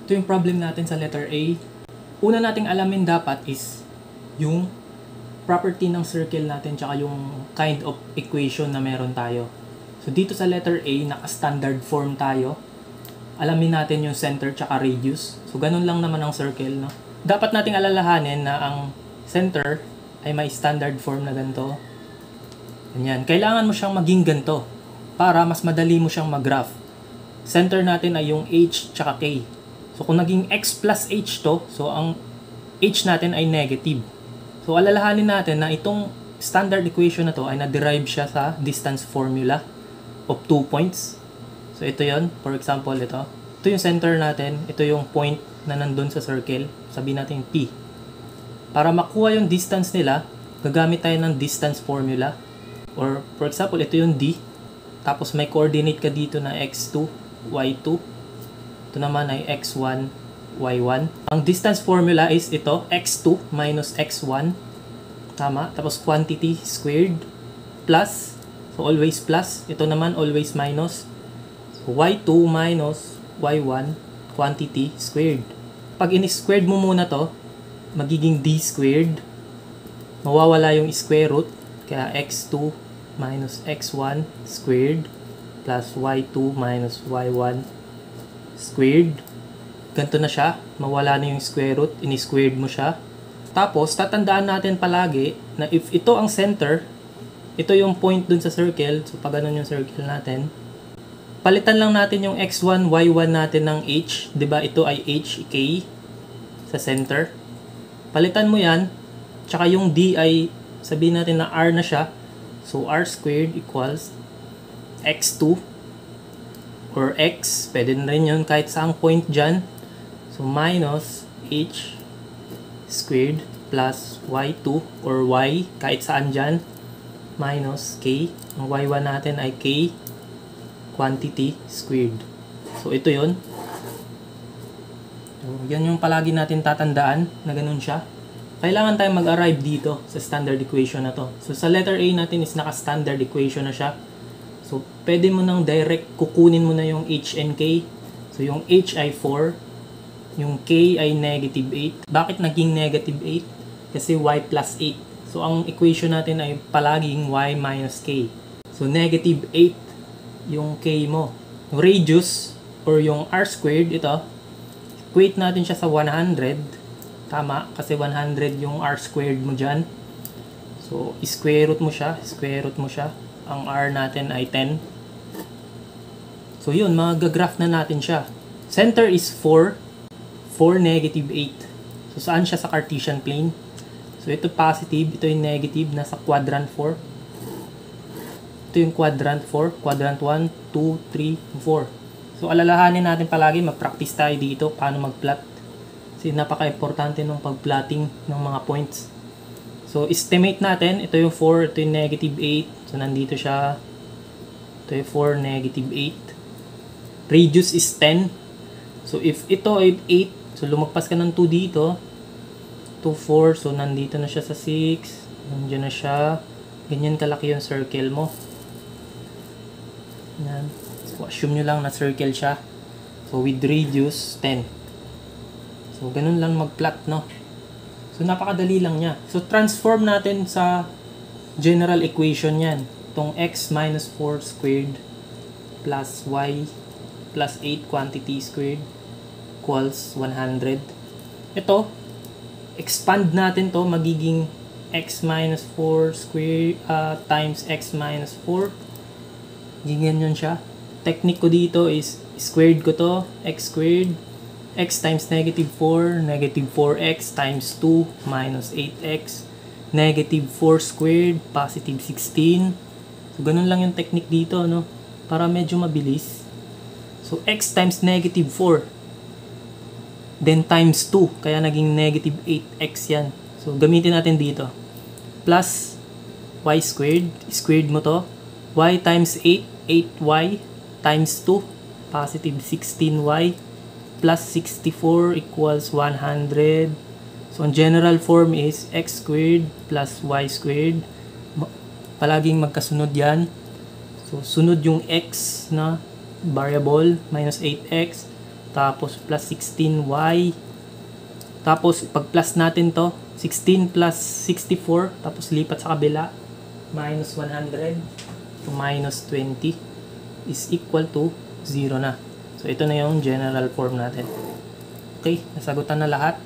Ito yung problem natin sa letter A. Una nating alamin dapat is yung property ng circle natin tsaka yung kind of equation na meron tayo. So dito sa letter A, naka-standard form tayo. Alamin natin yung center tsaka radius. So ganun lang naman ang circle, no? Dapat nating alalahanin na ang center ay may standard form na ganito. Ganyan. Kailangan mo siyang maging ganito para mas madali mo siyang mag-graph. Center natin ay yung h tsaka k. So kung naging x plus h to, so ang h natin ay negative. So alalahanin natin na itong standard equation na to ay na-derive siya sa distance formula of 2 points. So ito yon, for example ito. Ito yung center natin, ito yung point na nandun sa circle. Sabihin natin P. Para makuha yung distance nila, gagamit tayo ng distance formula. Or for example, ito yung D. Tapos may coordinate ka dito na x2, y2. Ito naman ay x1, y1. Ang distance formula is ito, x2 minus x1. Tama. Tapos quantity squared plus. So always plus. Ito naman always minus. So y2 minus y1 quantity squared. Pag in-squared mo muna to, magiging d squared. Mawawala yung square root. Kaya x2 minus x1 squared plus y2 minus y1 squared. Ganito na siya. Mawala na yung square root. In-squared mo siya. Tapos, tatandaan natin palagi na if ito ang center, ito yung point dun sa circle. So, pag ganun yung circle natin, palitan lang natin yung x1, y1 natin ng h. Diba? Ito ay h, k sa center. Palitan mo yan. Tsaka yung d ay, sabihin natin na r na siya. So, r squared equals x2 or x. Pwede na rin yun kahit saang point dyan. So, minus h squared plus y2 or y kahit saan dyan. Minus k. Ang y1 natin ay k quantity squared. So, ito yun. So, yan yung palagi natin tatandaan na ganun siya. Kailangan tayong mag-arrive dito sa standard equation na to. So, sa letter A natin is naka-standard equation na siya. So, pwede mo nang direct kukunin mo na yung h and k. So, yung h ay 4. Yung k ay negative 8. Bakit naging negative 8? Kasi y plus 8. So, ang equation natin ay palaging y minus k. So, negative 8 yung k mo. Yung radius or yung r squared, ito, equate natin siya sa 100. Tama, kasi 100 yung r squared mo dyan. So, square root mo siya. Square root mo siya. Ang r natin ay 10. So, yun, mag-graph na natin siya. Center is 4. 4, negative 8. So, saan siya sa Cartesian plane? So, ito positive. Ito yung negative. Nasa quadrant 4. Ito yung quadrant 4. Quadrant 1, 2, 3, 4. So, alalahanin natin palagi. Mag-practice tayo dito. Paano mag-plot. Kasi napaka-importante ng pag-plotting ng mga points. So, estimate natin. Ito yung 4. Ito yung negative 8. So, nandito siya. Ito yung 4, negative 8. Radius is 10. So, if ito ay 8, so lumagpas ka ng 2 dito. 2, 4. So, nandito na siya sa 6. Nandiyan na siya. Ganyan kalaki yung circle mo. Yan. So, assume nyo lang na circle siya. So, with radius 10. So, ganun lang mag-plot, no? So, napakadali lang niya. So, transform natin sa general equation yan. Itong x minus 4 squared plus y plus 8 quantity squared equals 100. Ito, expand natin to magiging x minus 4 squared times x minus 4. Ganyan siya. Technique ko dito is squared ko to, x squared. X times negative 4, negative 4x times 2 minus 8x. Negative 4 squared, positive 16. So, ganun lang yung technique dito, no? Para medyo mabilis. So, x times negative 4. Then times 2. Kaya naging negative 8x yan. So, gamitin natin dito. Plus y squared. Squared mo to. Y times 8. 8y times 2. Positive 16y. Plus 64 equals 100. So, ang general form is x squared plus y squared. Palaging magkasunod yan. So, sunod yung x na variable minus 8x. tapos plus 16y, tapos pag plus natin to, 16 plus 64, tapos lipat sa kabila, minus 100 to minus 20 is equal to 0 na. So ito na yung general form natin. Okay, nasagutan na lahat.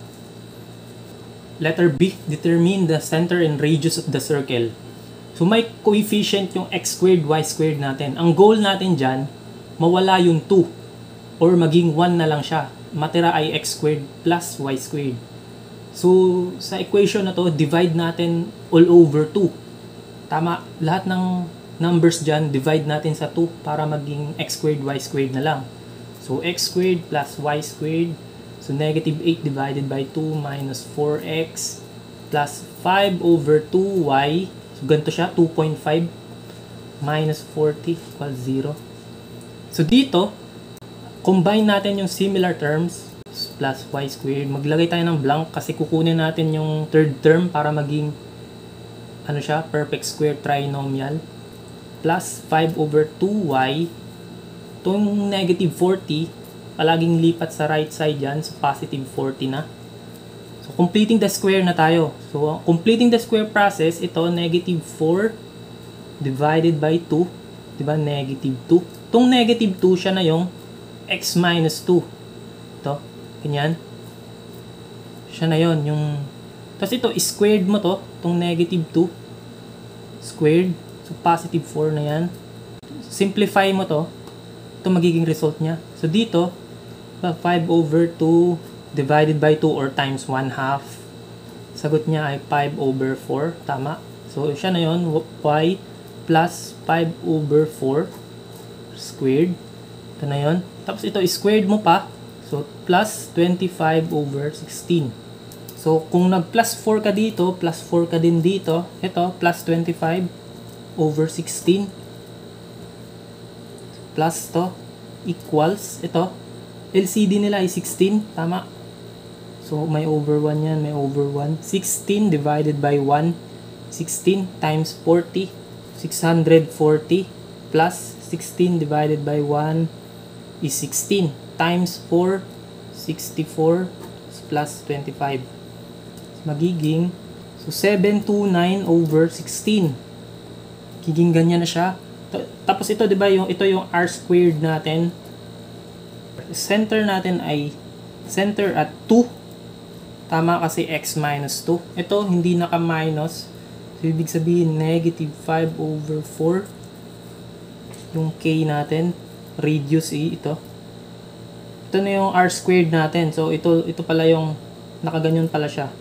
Letter B, determine the center and radius of the circle. So may coefficient yung x squared, y squared natin. Ang goal natin dyan, mawala yung 2 or maging 1 na lang siya. Matira ay x squared plus y squared. So sa equation na to, divide natin all over 2. Tama, lahat ng numbers dyan, divide natin sa 2 para maging x squared, y squared na lang. So x squared plus y squared. So negative 8 divided by 2 minus 4x plus 5 over 2y. So ganito siya, 2.5 minus 40 equals 0. So dito, combine natin yung similar terms plus y squared. Maglagay tayo ng blank kasi kukunin natin yung third term para maging ano siya, perfect square trinomial. Plus 5 over 2y. Itong negative 40, palaging lipat sa right side yan. So positive 40 na. So completing the square na tayo. So completing the square process, ito negative 4 divided by 2. Diba? Negative 2. Itong negative 2 siya na yung x minus 2. Ito. Ganyan. Siya na yon yung... Tapos ito, squared mo to. Itong negative 2. Squared. So positive 4 na yan. Simplify mo to. Ito magiging result niya. So dito, 5 over 2 divided by 2 or times 1/2. Sagot niya ay 5 over 4. Tama. So siya na yon, y plus 5 over 4 squared. Ito na yon. Tapos ito, squared mo pa. So plus 25 over 16. So kung nag plus 4 ka dito, plus 4 ka din dito. Ito, plus 25 over 16. Plus to equals, ito, LCD nila ay 16, tama? So, may over 1 yan, may over 1. 16 divided by 1, 16 times 40, 640 plus 16 divided by 1 is 16 times 4, 64 plus 25. Magiging, so 729 over 16. Magiging ganyan na siya. Tapos ito, di ba, ito yung r squared natin. Center natin ay center at 2. Tama kasi x minus 2. Ito, hindi naka-minus. So, ibig sabihin, negative 5 over 4. Yung k natin. Radius ito. Ito na yung r squared natin. So, ito pala yung nakaganyan pala siya.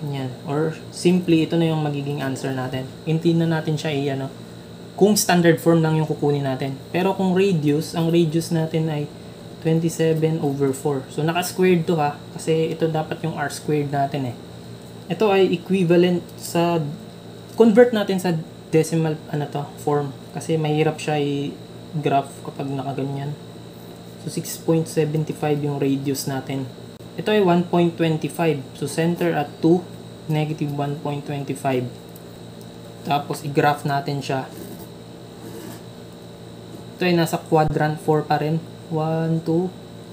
Yan. Or simply, ito na yung magiging answer natin. Hindi na natin siya i-ano. Kung standard form lang yung kukunin natin. Pero kung radius, ang radius natin ay 27 over 4. So, naka-squared to ha. Kasi ito dapat yung r squared natin eh. Ito ay equivalent sa... Convert natin sa decimal form. Kasi mahirap siya i-graph kapag nakaganyan. So, 6.75 yung radius natin. Ito ay 1.25. So, center at 2. Negative 1.25. Tapos, i-graph natin siya. Ito ay nasa quadrant 4 pa rin. 1, 2,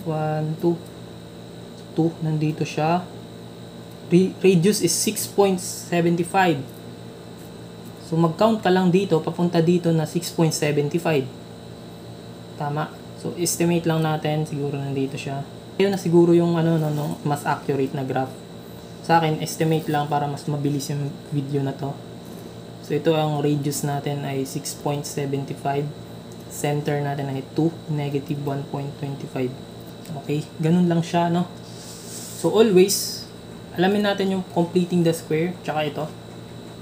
1, 2. 2, nandito siya. Radius is 6.75. So, mag-count ka lang dito, papunta dito na 6.75. Tama. So, estimate lang natin. Siguro nandito siya. Ayun na siguro yung mas accurate na graph. Sa akin, estimate lang para mas mabilis yung video na to. So, ito ang radius natin ay 6.75. Center natin ay 2, negative 1.25. Okay, ganun lang siya, no? So, always, alamin natin yung completing the square, tsaka ito.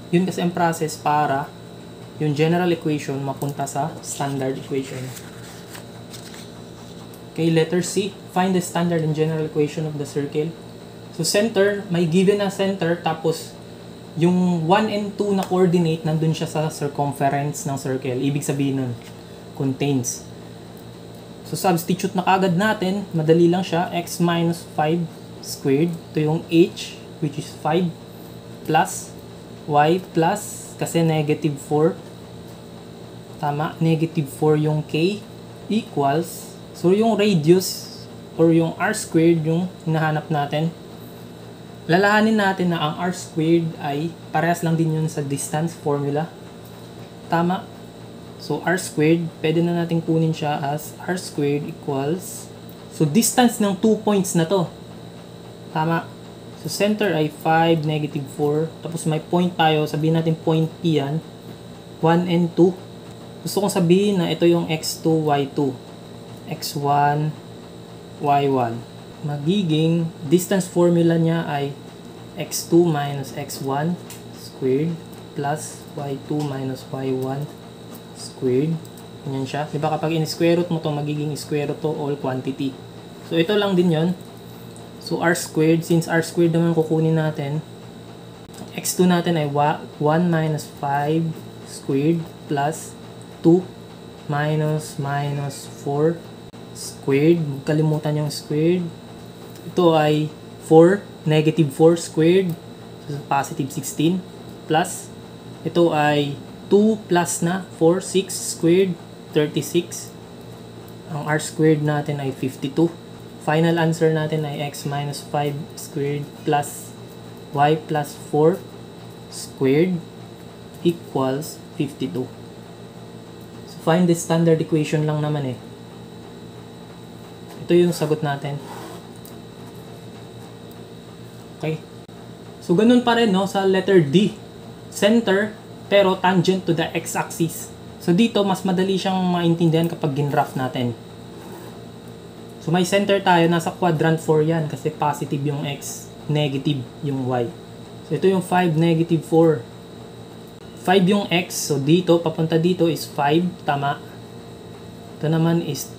Yun kasi ang process para yung general equation mapunta sa standard equation. Okay, letter C. Find the standard and general equation of the circle. So, center, may given na center, tapos yung 1 and 2 na coordinate, nandun siya sa circumference ng circle. Ibig sabihin nun, contains. So, substitute na kagad natin, madali lang siya, x minus 5 squared. Ito yung h, which is 5, plus y plus, kasi negative 4. Tama, negative 4 yung k, equals, So yung radius or yung r squared yung hinahanap natin. Lalahanin natin na ang r squared ay parehas lang din yun sa distance formula. Tama. So r squared, pwede na natin kunin siya as r squared equals, so distance ng 2 points na to. Tama. So center ay 5, negative 4. Tapos may point tayo, sabihin natin point P yan. 1 and 2. Gusto kong sabihin na ito yung x2, y2. x1, y1. Magiging distance formula niya ay x2 minus x1 squared plus y2 minus y1 squared. Ganyan siya. Diba kapag in-square root mo to, magiging square root to all quantity. So ito lang din yon. So r squared, since r squared naman kukunin natin, x2 natin ay 1 minus 5 squared plus 2 minus 4 squared. Kalimutan yung squared. Ito ay 4, negative 4 squared, so positive 16, plus ito ay 2 plus na 4, 6 squared, 36. Ang r squared natin ay 52. Final answer natin ay x minus 5 squared plus y plus 4 squared equals 52. So find the standard equation lang naman eh. Ito yung sagot natin. Okay. So, ganun pa rin, no, sa letter D. Center, pero tangent to the x-axis. So, dito, mas madali siyang maintindihan kapag ginraph natin. So, may center tayo. Nasa quadrant 4 yan kasi positive yung x, negative yung y. So, ito yung 5, negative 4. 5 yung x. So, dito, papunta dito is 5. Tama. Ito naman is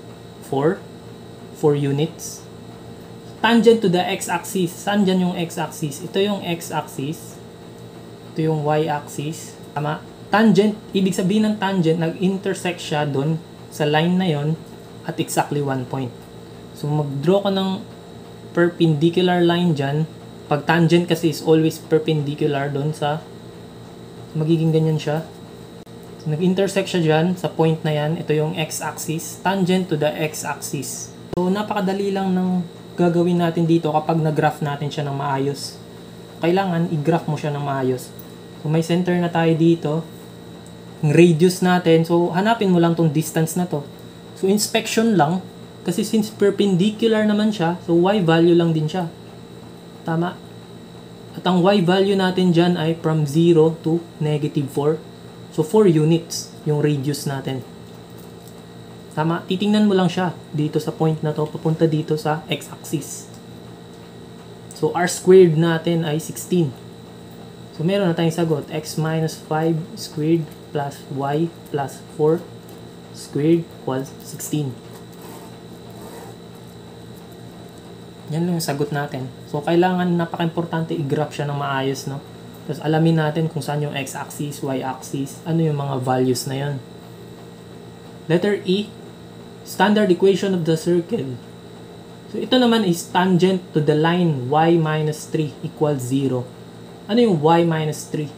4. 4 units. Tangent to the x-axis. Saan dyan yung x-axis? Ito yung x-axis. Ito yung y-axis. Tama. Tangent, ibig sabihin ng tangent, nag-intersect siya doon sa line na yon at exactly 1 point. So, mag-draw ka ng perpendicular line dyan. Pag tangent kasi is always perpendicular doon sa, magiging ganyan siya. So, nag-intersect siya dyan sa point na yan. Ito yung x-axis. Tangent to the x-axis. So, napakadali lang ng gagawin natin dito kapag nag-graph natin siya ng maayos. Kailangan i-graph mo siya ng maayos. So, may center na tayo dito. Yung radius natin. So, hanapin mo lang tong distance na to. So, inspection lang. Kasi since perpendicular naman siya, so y value lang din siya. Tama. At ang y value natin dyan ay from 0 to negative 4. So, 4 units yung radius natin. Tama, titingnan mo lang siya dito sa point na to, papunta dito sa x-axis. So, r squared natin ay 16. So, meron na tayong sagot. X minus 5 squared plus y plus 4 squared equals 16. Yan lang yung sagot natin. So, kailangan napaka-importante i-graph siya ng maayos, no? Tapos, alamin natin kung saan yung x-axis, y-axis, ano yung mga values na yan. Letter E, standard equation of the circle. So, ito naman is tangent to the line y minus 3 equals 0. Ano yung y minus 3?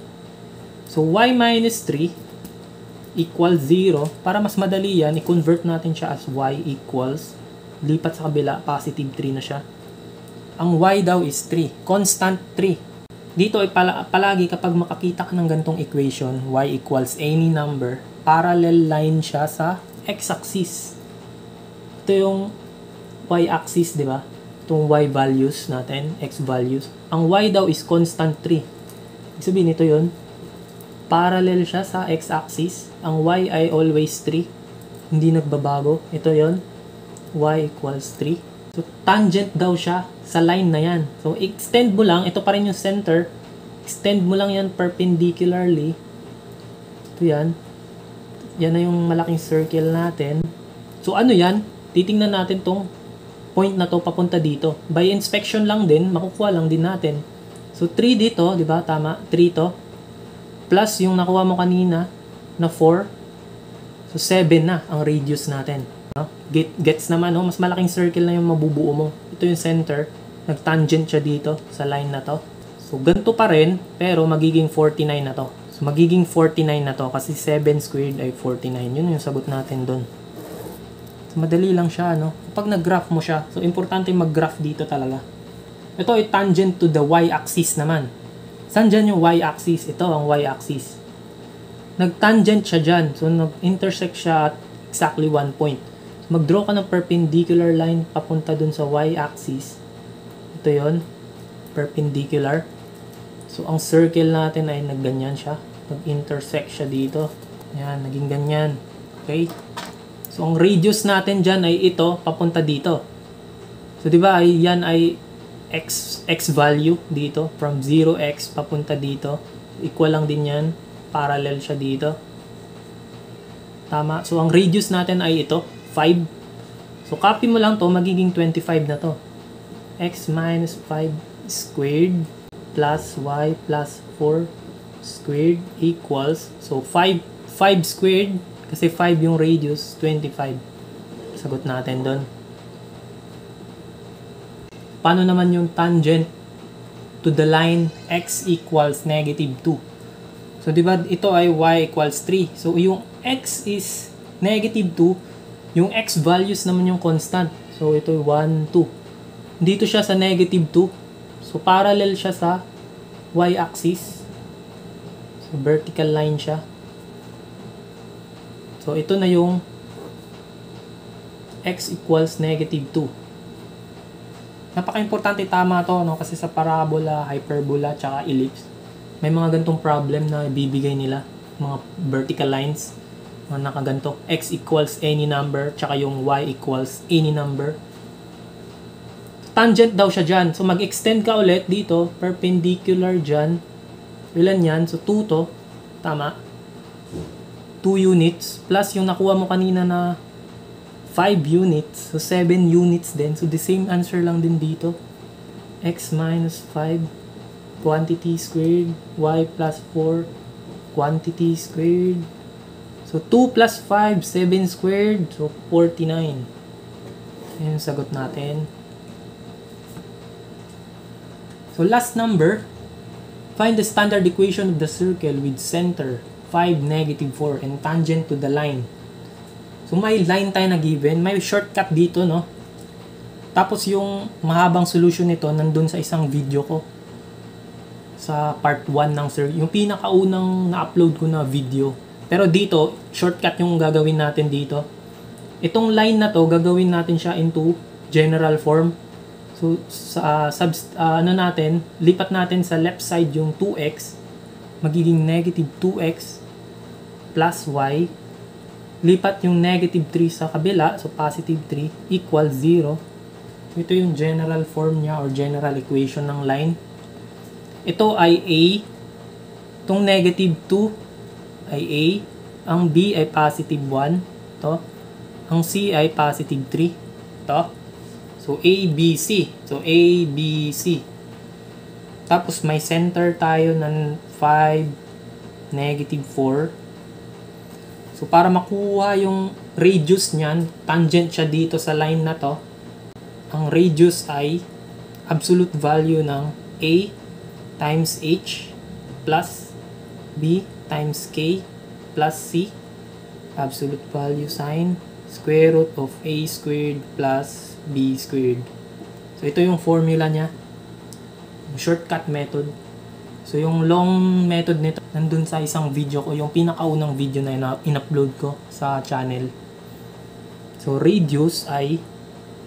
So, y minus 3 equals 0. Para mas madali yan, i-convert natin siya as y equals, lipat sa kabila, positive 3 na siya. Ang y daw is 3. Constant 3. Dito ay palagi kapag makakita ka ng gantong equation, y equals any number, parallel line siya sa x-axis. Ito yung y-axis, di ba? Itong y values natin, x values. Ang y daw is constant 3. Ibig sabihin ito yun. Parallel siya sa x-axis. Ang y ay always 3. Hindi nagbabago. Ito yon, y equals 3. So, tangent daw siya sa line na yan. So, extend mo lang. Ito pa rin yung center. Extend mo lang yan perpendicularly. Ito yan. Yan na yung malaking circle natin. So, ano yan? Titingnan natin tong point na to papunta dito. By inspection lang din, makukuha lang din natin. So, 3 dito, di ba? Tama. 3 to. Plus yung nakuha mo kanina na 4. So, 7 na ang radius natin. No? Gets naman, no? Mas malaking circle na yung mabubuo mo. Ito yung center. Nag-tangent siya dito sa line na to. So, ganito pa rin, pero magiging 49 na to. So, magiging 49 na to kasi 7 squared ay 49. Yun yung sagot natin dun. So, madali lang siya, no? Kapag nag-graph mo siya, so importante mag-graph dito talaga. Ito ay tangent to the y-axis naman. Saan dyan yung y-axis? Ito ang y-axis. Nag-tangent siya dyan. So, nag-intersect siya at exactly 1 point. So, mag-draw ka ng perpendicular line papunta dun sa y-axis. Ito yon, perpendicular. So, ang circle natin ay nagganyan siya. Nag-intersect siya dito. Yan, naging ganyan. Okay? So, ang radius natin dyan ay ito, papunta dito. So, di ba, yan ay x value dito. From 0x papunta dito. Equal lang din yan. Parallel siya dito. Tama. So, ang radius natin ay ito, 5. So, copy mo lang to, magiging 25 na to. X minus 5 squared plus y plus 4 squared equals, so 5 squared, kasi 5 yung radius, 25. Sagot natin doon. Paano naman yung tangent to the line x equals negative 2? So, di ba ito ay y equals 3. So, yung x is negative 2, yung x values naman yung constant. So, ito 1, 2. Dito siya sa negative 2. So, parallel siya sa y-axis. So, vertical line siya. So, ito na yung x equals negative 2. Napaka-importante, tama to, no? Kasi sa parabola, hyperbola, tsaka ellipse, may mga gantong problem na ibibigay nila. Mga vertical lines. Mga nakaganto. X equals any number, tsaka yung y equals any number. Tangent daw siya dyan. So, mag-extend ka ulit dito. Perpendicular dyan. Ilan yan? So, 2 to. Tama. 2 units. Plus yung nakuha mo kanina na 5 units. So, 7 units din. So, the same answer lang din dito. X minus 5 quantity squared. Y plus 4 quantity squared. So, 2 plus 5, 7 squared. So, 49. Ayan yung sagot natin. So, last number. Find the standard equation of the circle with center 5, negative 4, and tangent to the line. So, may line tayo na given. May shortcut dito, no? Tapos, yung mahabang solution nito, nandun sa isang video ko. Sa part 1 ng circle. Yung pinakaunang na-upload ko na video. Pero dito, shortcut yung gagawin natin dito. Itong line na to, gagawin natin siya into general form. So, sa lipat natin sa left side yung 2x. Magiging negative 2x plus y. Lipat yung negative 3 sa kabila. So, positive 3 equals 0. Ito yung general form niya or general equation ng line. Ito ay A. Itong negative 2 ay A. Ang B ay positive 1. Ito. Ang C ay positive 3. Ito. So, A, B, C. So, A, B, C. Tapos, may center tayo ng 5, negative 4. So, para makuha yung radius niyan, tangent siya dito sa line na to. Ang radius ay absolute value ng A times H plus B times K plus C. Absolute value sign. Square root of A squared plus B squared. So, ito yung formula niya. Yung shortcut method. So, yung long method nito, nandun sa isang video ko. Yung pinakaunang video na in-upload ko sa channel. So, radius ay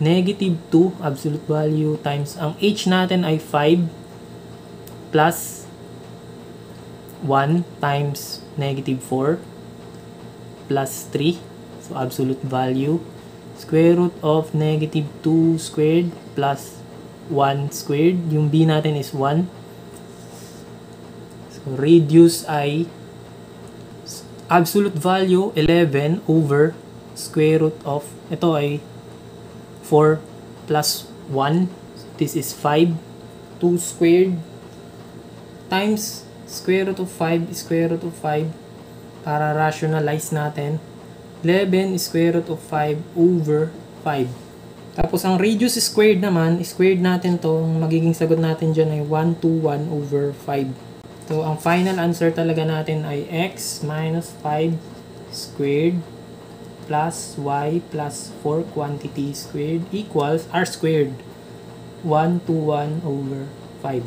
negative 2 absolute value times, ang H natin ay 5 plus 1 times negative 4 plus 3. So, absolute value. Square root of negative 2 squared plus 1 squared. Yung B natin is 1. So, radius ay absolute value 11 over square root of, ito ay 4 plus 1. So, this is 5. 2 squared times square root of 5 is square root of 5. Para rationalize natin. 11 is square root of 5 over 5. Tapos, ang radius squared naman, squared natin to, magiging sagot natin dyan ay 121 over 5. So, ang final answer talaga natin ay x minus 5 squared plus y plus 4 quantity squared equals r squared. 1 to 1 over 5.